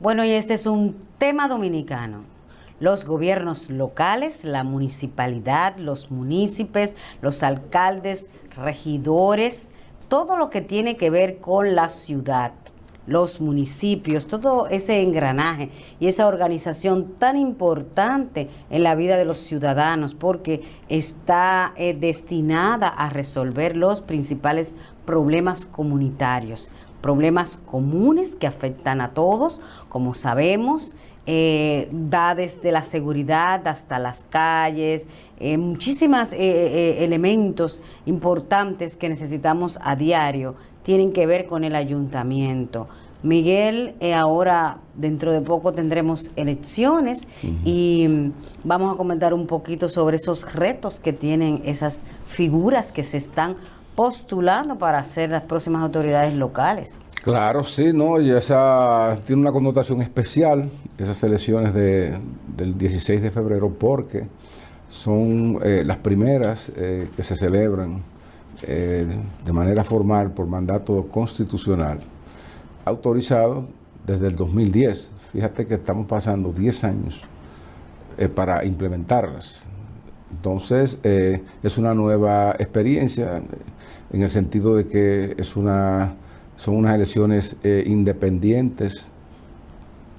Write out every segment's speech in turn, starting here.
Bueno, y este es un tema dominicano. Los gobiernos locales, la municipalidad, los municipios, los alcaldes, regidores, todo lo que tiene que ver con la ciudad, los municipios, todo ese engranaje y esa organización tan importante en la vida de los ciudadanos, porque está destinada a resolver los principales problemas comunitarios, problemas comunes que afectan a todos, como sabemos. Va desde la seguridad hasta las calles, muchísimos elementos importantes que necesitamos a diario tienen que ver con el ayuntamiento. Miguel, ahora dentro de poco tendremos elecciones y vamos a comentar un poquito sobre esos retos que tienen esas figuras que se están postulando para ser las próximas autoridades locales. Claro, sí, ¿no? Y esa tiene una connotación especial, esas elecciones del 16 de febrero, porque son las primeras que se celebran de manera formal por mandato constitucional, autorizado desde el 2010. Fíjate que estamos pasando 10 años para implementarlas. Entonces, es una nueva experiencia en el sentido de que son unas elecciones independientes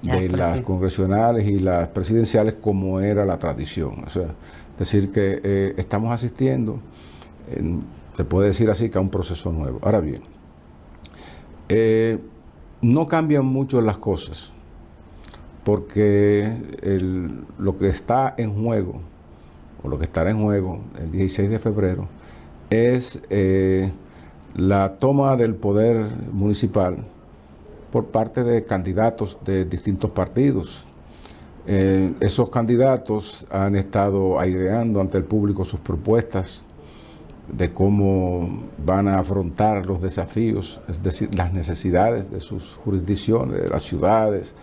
de las congresionales y las presidenciales, como era la tradición. O sea, es decir, que estamos asistiendo, se puede decir así, que a un proceso nuevo. Ahora bien, no cambian mucho las cosas, porque lo que está en juego, o lo que estará en juego el 16 de febrero, es la toma del poder municipal por parte de candidatos de distintos partidos. Esos candidatos han estado aireando ante el público sus propuestas de cómo van a afrontar los desafíos, es decir, las necesidades de sus jurisdicciones, de las ciudades,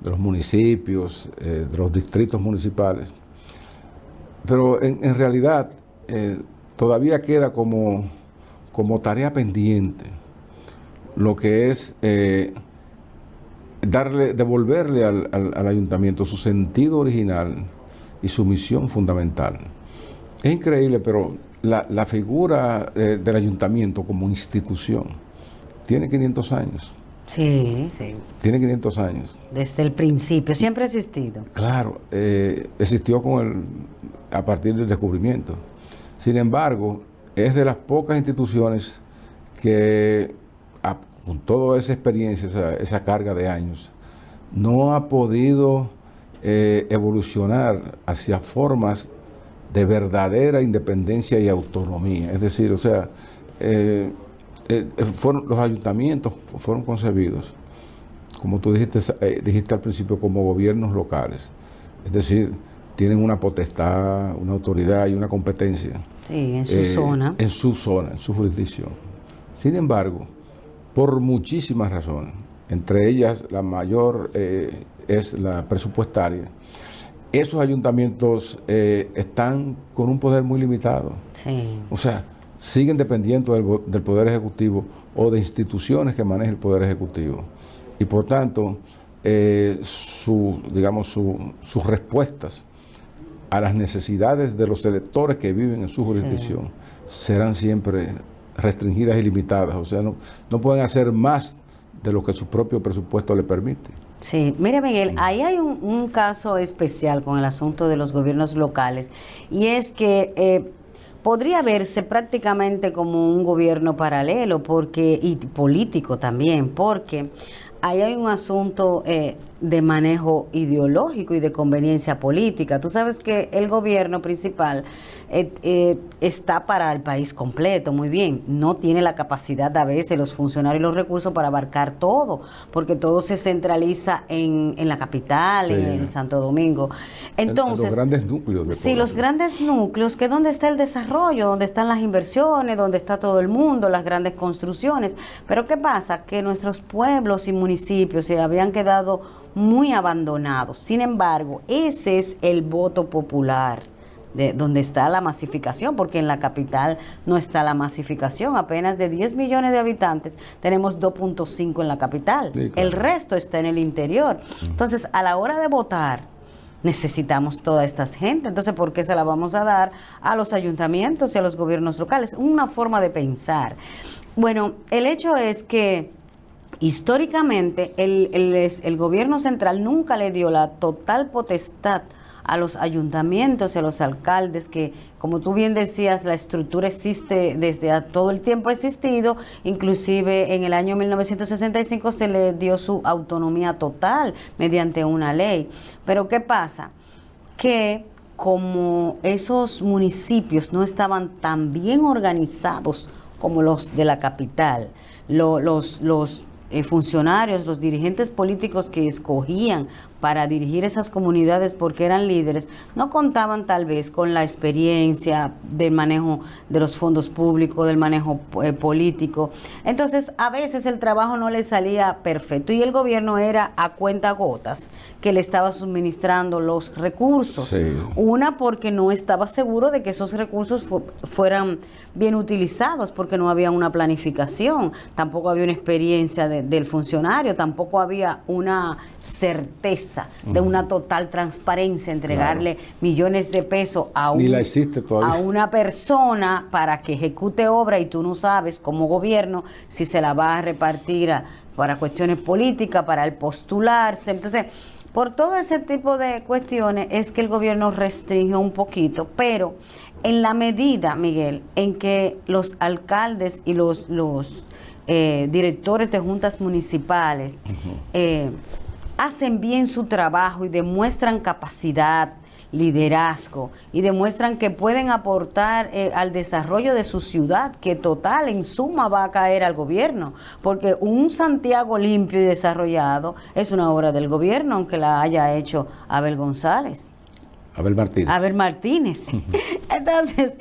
de los municipios, de los distritos municipales. Pero en realidad todavía queda como tarea pendiente lo que es devolverle al ayuntamiento su sentido original y su misión fundamental. Es increíble, pero la figura del ayuntamiento como institución tiene 500 años. Sí, sí. Tiene 500 años. Desde el principio, siempre ha existido. Claro, existió a partir del descubrimiento. Sin embargo, es de las pocas instituciones que, con toda esa experiencia, esa carga de años, no ha podido evolucionar hacia formas de verdadera independencia y autonomía. Es decir, o sea, los ayuntamientos fueron concebidos, como tú dijiste al principio, como gobiernos locales. Es decir, tienen una potestad, una autoridad y una competencia. Sí, en su zona. En su zona, en su jurisdicción. Sin embargo, por muchísimas razones, entre ellas la mayor es la presupuestaria, esos ayuntamientos están con un poder muy limitado. Sí. O sea, siguen dependiendo del Poder Ejecutivo o de instituciones que maneja el Poder Ejecutivo. Y por tanto, sus respuestas a las necesidades de los electores que viven en su jurisdicción serán siempre restringidas y limitadas. O sea, no pueden hacer más de lo que su propio presupuesto le permite. Sí, mire Miguel, ahí hay un caso especial con el asunto de los gobiernos locales, y es que podría verse prácticamente como un gobierno paralelo y político también, porque ahí hay un asunto de manejo ideológico y de conveniencia política. Tú sabes que el gobierno principal está para el país completo, muy bien. No tiene la capacidad a veces, los funcionarios y los recursos para abarcar todo, porque todo se centraliza en la capital, en el Santo Domingo. Entonces, los grandes núcleos. Sí, los grandes núcleos, que es donde está el desarrollo, donde están las inversiones, donde está todo el mundo, las grandes construcciones. Pero ¿qué pasa? Que nuestros pueblos y municipios se habían quedado muy abandonados. Sin embargo, ese es el voto popular donde está la masificación, porque en la capital no está la masificación. Apenas de 10 millones de habitantes tenemos 2.5 en la capital. Sí, claro. El resto está en el interior. Entonces, a la hora de votar, necesitamos toda esta gente. Entonces, ¿por qué se la vamos a dar a los ayuntamientos y a los gobiernos locales? Una forma de pensar. Bueno, el hecho es que históricamente el gobierno central nunca le dio la total potestad a los ayuntamientos y a los alcaldes, que como tú bien decías, la estructura existe desde todo el tiempo ha existido, inclusive en el año 1965 se le dio su autonomía total mediante una ley. Pero ¿qué pasa? Que como esos municipios no estaban tan bien organizados como los de la capital, los funcionarios, los dirigentes políticos que escogían para dirigir esas comunidades porque eran líderes, no contaban tal vez con la experiencia del manejo de los fondos públicos, del manejo político. Entonces, a veces el trabajo no le salía perfecto y el gobierno era a cuentagotas que le estaba suministrando los recursos. Sí. Una, porque no estaba seguro de que esos recursos fueran bien utilizados, porque no había una planificación, tampoco había una experiencia del funcionario, tampoco había una certeza de una total transparencia, entregarle millones de pesos a una persona para que ejecute obra y tú no sabes como gobierno si se la va a repartir para cuestiones políticas, para el postularse. Entonces, por todo ese tipo de cuestiones es que el gobierno restringe un poquito, pero en la medida, Miguel, en que los alcaldes y los directores de juntas municipales hacen bien su trabajo y demuestran capacidad, liderazgo, y demuestran que pueden aportar al desarrollo de su ciudad, que total, en suma, va a caer al gobierno, porque un Santiago limpio y desarrollado es una obra del gobierno, aunque la haya hecho Abel González. Abel Martínez. Entonces,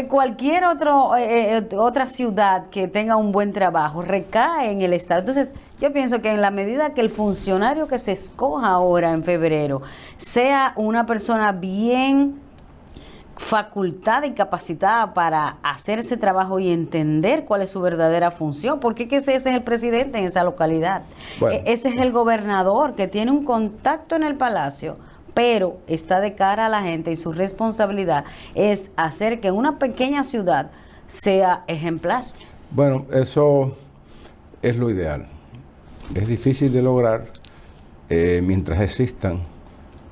cualquier otra ciudad que tenga un buen trabajo recae en el Estado. Entonces, yo pienso que en la medida que el funcionario que se escoja ahora en febrero sea una persona bien facultada y capacitada para hacer ese trabajo y entender cuál es su verdadera función, porque ese es el presidente en esa localidad. Bueno. Ese es el gobernador que tiene un contacto en el palacio, pero está de cara a la gente y su responsabilidad es hacer que una pequeña ciudad sea ejemplar. Bueno, eso es lo ideal. Es difícil de lograr mientras existan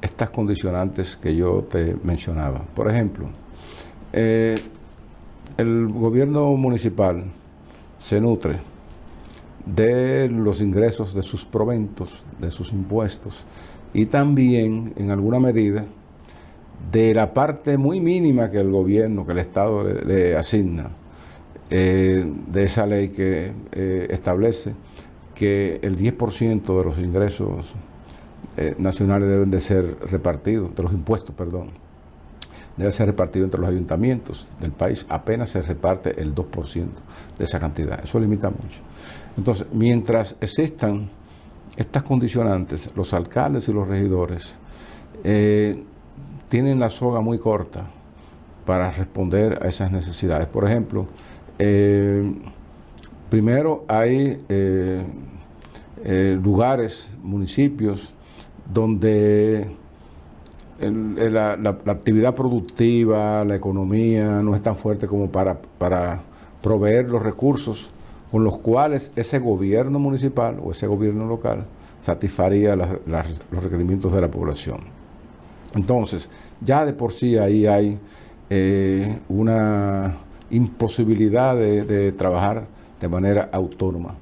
estas condicionantes que yo te mencionaba. Por ejemplo, el gobierno municipal se nutre de los ingresos de sus proventos, de sus impuestos, y también, en alguna medida, de la parte muy mínima que el gobierno, que el Estado le asigna, de esa ley que establece que el 10% de los ingresos nacionales deben de ser repartidos, de los impuestos, perdón, debe ser repartido entre los ayuntamientos del país. Apenas se reparte el 2% de esa cantidad. Eso limita mucho. Entonces, mientras existan estas condicionantes, los alcaldes y los regidores tienen la soga muy corta para responder a esas necesidades. Por ejemplo, primero hay lugares, municipios, donde la actividad productiva, la economía no es tan fuerte como para proveer los recursos con los cuales ese gobierno municipal o ese gobierno local satisfaría los requerimientos de la población. Entonces, ya de por sí ahí hay una imposibilidad de trabajar de manera autónoma.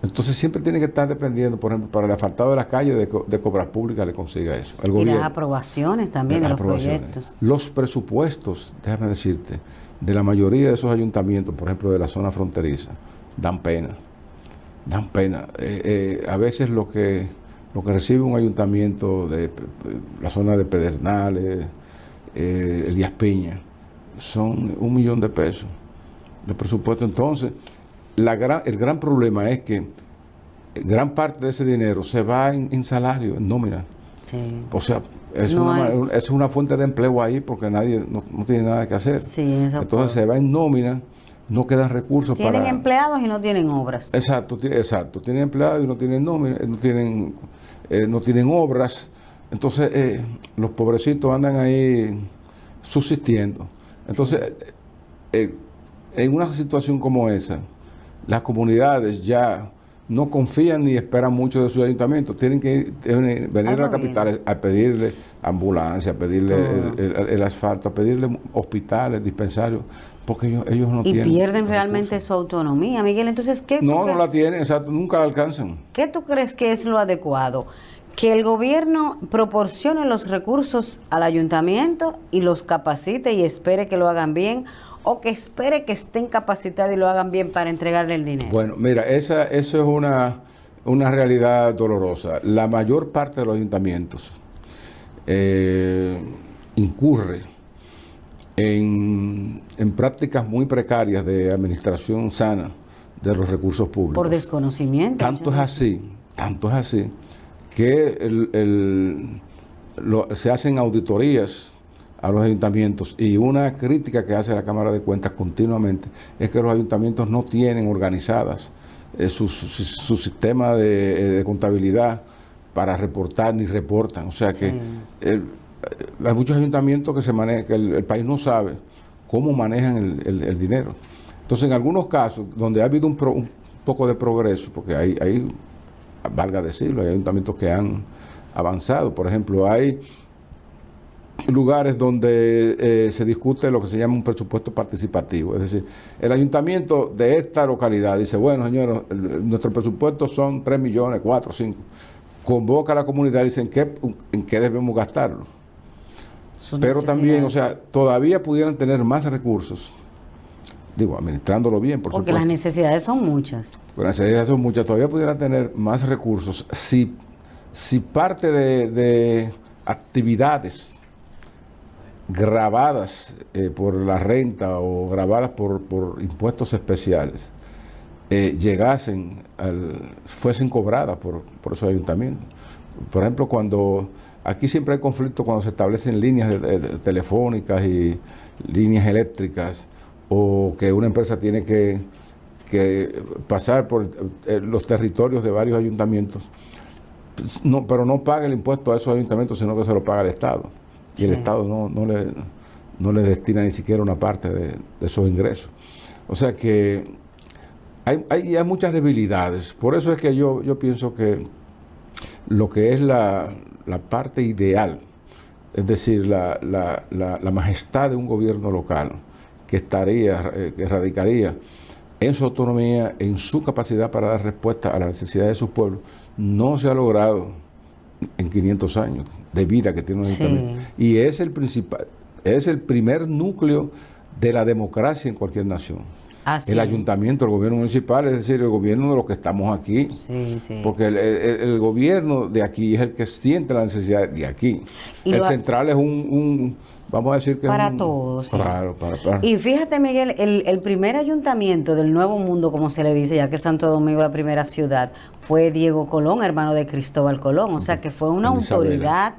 Entonces siempre tiene que estar dependiendo, por ejemplo, para el asfaltado de las calles, de Obras Públicas le consiga eso. El gobierno, y las aprobaciones también de los proyectos. Los presupuestos, déjame decirte, de la mayoría de esos ayuntamientos, por ejemplo, de la zona fronteriza, dan pena. A veces lo que recibe un ayuntamiento de la zona de Pedernales, Elías Piña, son 1 millón de pesos de presupuesto. Entonces, el gran problema es que gran parte de ese dinero se va en salario, en nómina. Sí. O sea, No es una fuente de empleo ahí porque nadie no tiene nada que hacer. Sí, eso Entonces se va en nómina, no quedan recursos tienen para... empleados y no tienen obras. Exacto, exacto. Tienen empleados y no tienen nómina, no tienen obras. Entonces los pobrecitos andan ahí subsistiendo. Entonces, en una situación como esa, las comunidades ya no confían ni esperan mucho de sus ayuntamientos. Tienen que venir a la capital a pedirle ambulancia, a pedirle el asfalto, a pedirle hospitales, dispensarios, porque ellos no tienen. Y pierden realmente su autonomía, Miguel. Entonces, no la tienen, exacto, nunca la alcanzan. ¿Qué tú crees que es lo adecuado? Que el gobierno proporcione los recursos al ayuntamiento y los capacite y espere que lo hagan bien, o que espere que estén capacitados y lo hagan bien para entregarle el dinero. Bueno, mira, eso es una realidad dolorosa. La mayor parte de los ayuntamientos incurre en prácticas muy precarias de administración sana de los recursos públicos. Por desconocimiento. Tanto es así, que se hacen auditorías a los ayuntamientos, y una crítica que hace la Cámara de Cuentas continuamente es que los ayuntamientos no tienen organizadas su sistema de contabilidad para reportar ni reportan. O sea que hay muchos ayuntamientos que el país no sabe cómo manejan el dinero. Entonces, en algunos casos donde ha habido un poco de progreso, porque hay valga decirlo, hay ayuntamientos que han avanzado. Por ejemplo, hay lugares donde se discute lo que se llama un presupuesto participativo. Es decir, el ayuntamiento de esta localidad dice, bueno, señores, nuestro presupuesto son 3 millones, 4, 5. Convoca a la comunidad y dice en qué debemos gastarlo. Pero también, o sea, todavía pudieran tener más recursos, digo, administrándolo bien, por porque supuesto. las necesidades son muchas. Las necesidades son muchas, todavía pudieran tener más recursos si parte de actividades gravadas por la renta o gravadas por impuestos especiales fuesen cobradas por esos ayuntamientos. Por ejemplo, aquí siempre hay conflicto cuando se establecen líneas telefónicas y líneas eléctricas, o que una empresa tiene que pasar por los territorios de varios ayuntamientos, pero no paga el impuesto a esos ayuntamientos, sino que se lo paga el Estado. Y el Estado no le destina ni siquiera una parte de esos ingresos. O sea que hay muchas debilidades. Por eso es que yo pienso que lo que es la parte ideal, es decir, la majestad de un gobierno local, que radicaría en su autonomía, en su capacidad para dar respuesta a las necesidades de sus pueblos, no se ha logrado en 500 años de vida que tiene un ayuntamiento. Y es el primer núcleo de la democracia en cualquier nación. El ayuntamiento, el gobierno municipal, es decir, el gobierno de los que estamos aquí. Porque el gobierno de aquí es el que siente la necesidad de aquí. El central es vamos a decir que para es todos. Claro, para. Y fíjate, Miguel, el primer ayuntamiento del Nuevo Mundo, como se le dice, ya que Santo Domingo la primera ciudad, fue Diego Colón, hermano de Cristóbal Colón. O sea que fue una autoridad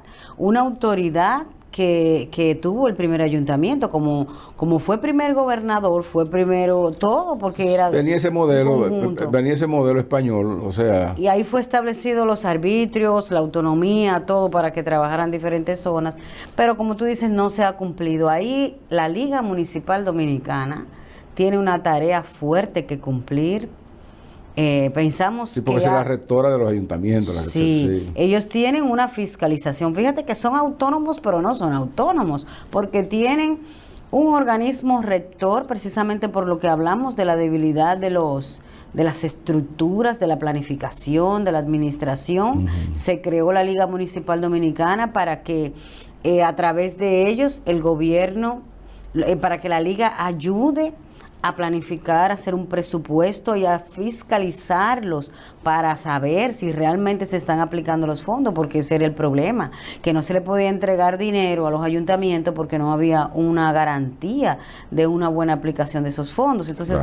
que tuvo el primer ayuntamiento, como fue primer gobernador, fue primero todo, porque era venía ese modelo español, o sea, y ahí fue establecido los arbitrios, la autonomía, todo para que trabajaran diferentes zonas, pero como tú dices, no se ha cumplido. Ahí la Liga Municipal Dominicana tiene una tarea fuerte que cumplir. Pensamos sí, porque que es la rectora de los ayuntamientos. Sí, ellos tienen una fiscalización. Fíjate que son autónomos, pero no son autónomos, porque tienen un organismo rector, precisamente por lo que hablamos de la debilidad de las estructuras, de la planificación, de la administración. Se creó la Liga Municipal Dominicana para que a través de ellos el gobierno, para que la Liga ayude a planificar, a hacer un presupuesto y a fiscalizarlos para saber si realmente se están aplicando los fondos, porque ese era el problema, que no se le podía entregar dinero a los ayuntamientos porque no había una garantía de una buena aplicación de esos fondos. Entonces,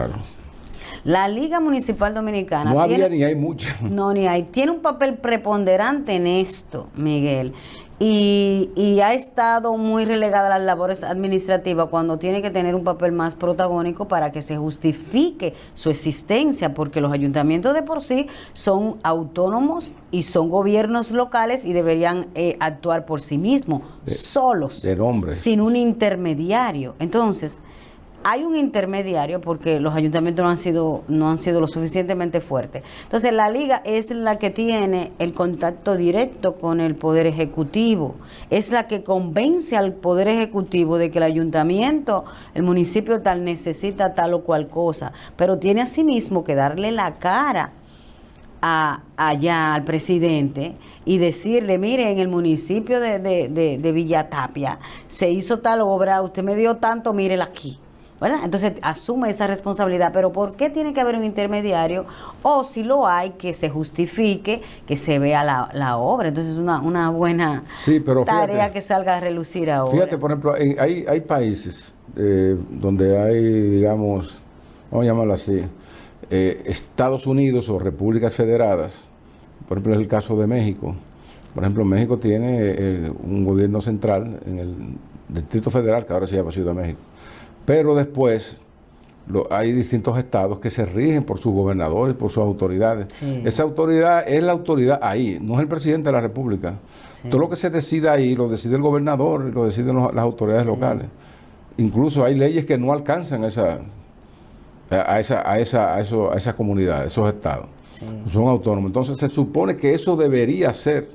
La Liga Municipal Dominicana No había ni hay mucha. No, ni hay. Tiene un papel preponderante en esto, Miguel. Y ha estado muy relegada a las labores administrativas cuando tiene que tener un papel más protagónico para que se justifique su existencia, porque los ayuntamientos de por sí son autónomos y son gobiernos locales y deberían actuar por sí mismos, solos, de nombre, sin un intermediario. Entonces, hay un intermediario porque los ayuntamientos no han sido lo suficientemente fuertes. Entonces la liga es la que tiene el contacto directo con el Poder Ejecutivo, es la que convence al Poder Ejecutivo de que el ayuntamiento, el municipio tal necesita tal o cual cosa, pero tiene asimismo que darle la cara allá al presidente y decirle, mire, en el municipio de Villatapia se hizo tal obra, usted me dio tanto, mírela aquí. ¿Verdad? Entonces asume esa responsabilidad, pero ¿por qué tiene que haber un intermediario? O si lo hay, que se justifique, que se vea la obra. Entonces es una buena tarea que salga a relucir ahora. Fíjate, por ejemplo, hay países donde hay, digamos, vamos a llamarlo así, Estados Unidos o repúblicas federadas. Por ejemplo, es el caso de México. Por ejemplo, México tiene un gobierno central en el Distrito Federal, que ahora se llama Ciudad de México. Pero después hay distintos estados que se rigen por sus gobernadores, por sus autoridades. Sí. Esa autoridad es la autoridad ahí, no es el presidente de la República. Sí. Todo lo que se decida ahí lo decide el gobernador y lo deciden las autoridades locales. Incluso hay leyes que no alcanzan a esas comunidades, esos estados. Sí. Son autónomos. Entonces se supone que eso debería ser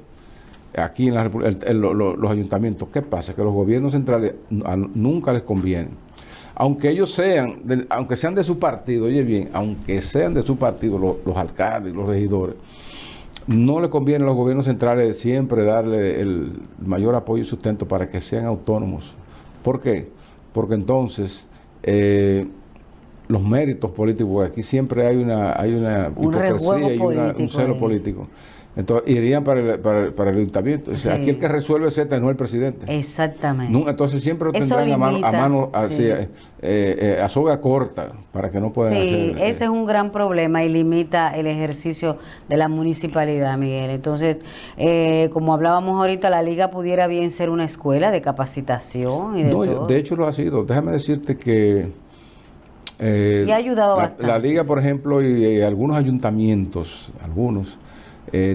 aquí en la República, los ayuntamientos. ¿Qué pasa? Que los gobiernos centrales nunca les conviene. Aunque ellos sean de su partido, oye bien, aunque sean de su partido, los alcaldes, los regidores, no le conviene a los gobiernos centrales siempre darle el mayor apoyo y sustento para que sean autónomos. ¿Por qué? Porque entonces los méritos políticos, aquí siempre hay una hipocresía y un celo político. Entonces irían para el ayuntamiento. O sea, aquí el que resuelve es no el presidente. Exactamente. Entonces siempre lo tendrán a soga corta para que no puedan hacer. Sí, ese es un gran problema y limita el ejercicio de la municipalidad, Miguel. Entonces, como hablábamos ahorita, la liga pudiera bien ser una escuela de capacitación y de todo. De hecho lo ha sido. Déjame decirte que y ha ayudado bastante. La liga, por ejemplo, y algunos ayuntamientos,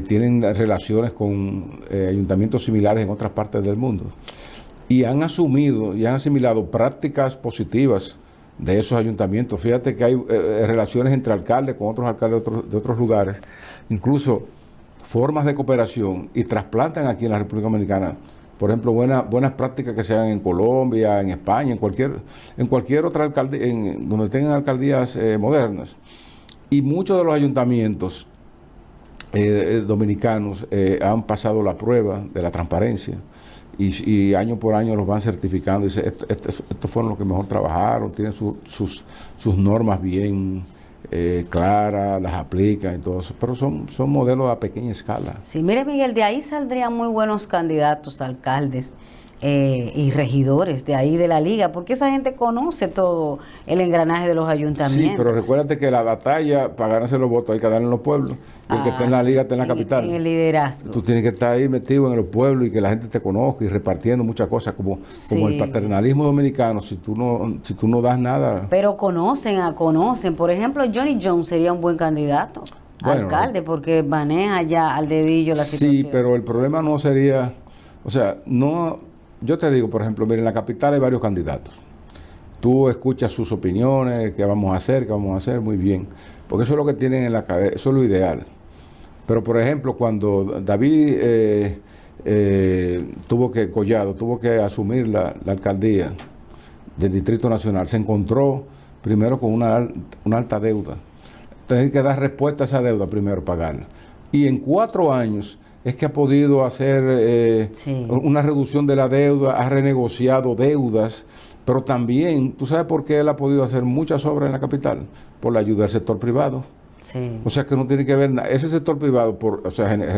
tienen relaciones con ayuntamientos similares en otras partes del mundo y han asumido y han asimilado prácticas positivas de esos ayuntamientos. Fíjate que hay relaciones entre alcaldes con otros alcaldes de otros lugares, incluso formas de cooperación, y trasplantan aquí en la República Dominicana, por ejemplo, buenas prácticas que se hagan en Colombia, en España, en cualquier otra alcaldía, donde tengan alcaldías modernas. Y muchos de los ayuntamientos dominicanos han pasado la prueba de la transparencia y año por año los van certificando y dicen, estos fueron los que mejor trabajaron, tienen sus normas bien claras, las aplican y todo eso, pero son modelos a pequeña escala. Sí, mire, Miguel, de ahí saldrían muy buenos candidatos, alcaldes y regidores de ahí de la liga, porque esa gente conoce todo el engranaje de los ayuntamientos. Sí, pero recuérdate que la batalla para ganarse los votos hay que darle en los pueblos, y el que está en la liga está en la capital. En el liderazgo. Tú tienes que estar ahí metido en los pueblos y que la gente te conozca y repartiendo muchas cosas, como el paternalismo dominicano, si tú no das nada. Pero conocen. Por ejemplo, Johnny Jones sería un buen candidato a alcalde, porque maneja ya al dedillo la situación. Sí, pero el problema no sería, yo te digo, por ejemplo, mira, en la capital hay varios candidatos. Tú escuchas sus opiniones, qué vamos a hacer, muy bien. Porque eso es lo que tienen en la cabeza, eso es lo ideal. Pero, por ejemplo, cuando David Collado tuvo que asumir la alcaldía del Distrito Nacional, se encontró primero con una alta deuda. Entonces hay que dar respuesta a esa deuda primero, pagarla. Y en 4 años es que ha podido hacer una reducción de la deuda, ha renegociado deudas, pero también, ¿tú sabes por qué él ha podido hacer muchas obras en la capital? Por la ayuda del sector privado. Sí. O sea que no tiene que ver nada. Ese sector privado,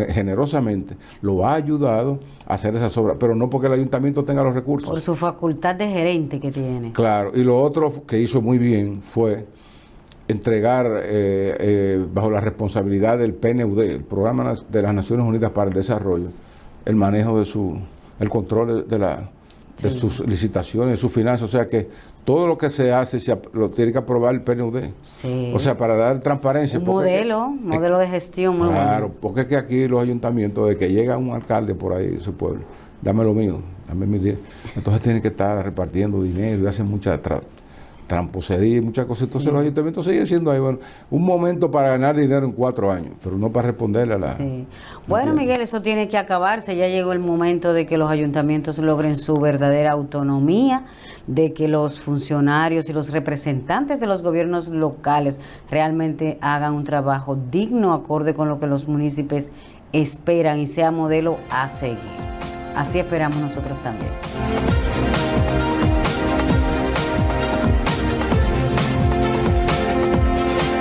generosamente, lo ha ayudado a hacer esas obras, pero no porque el ayuntamiento tenga los recursos. Por su facultad de gerente que tiene. Claro, y lo otro que hizo muy bien fue entregar bajo la responsabilidad del PNUD, el Programa de las Naciones Unidas para el Desarrollo, el manejo el control de sus licitaciones, de sus finanzas. O sea que todo lo que se hace lo tiene que aprobar el PNUD. Sí. O sea, para dar transparencia. Un modelo de gestión muy claro, bueno. porque es que aquí los ayuntamientos, de que llega un alcalde por ahí de su pueblo, dame lo mío, dame mi dinero. Entonces tienen que estar repartiendo dinero y hacen mucha tramposería y muchas cosas. Entonces los ayuntamientos siguen siendo ahí, bueno, un momento para ganar dinero en 4 años, pero no para responderle a la... Sí. Bueno, Miguel, eso tiene que acabarse. Ya llegó el momento de que los ayuntamientos logren su verdadera autonomía, de que los funcionarios y los representantes de los gobiernos locales realmente hagan un trabajo digno, acorde con lo que los municipios esperan y sea modelo a seguir. Así esperamos nosotros también.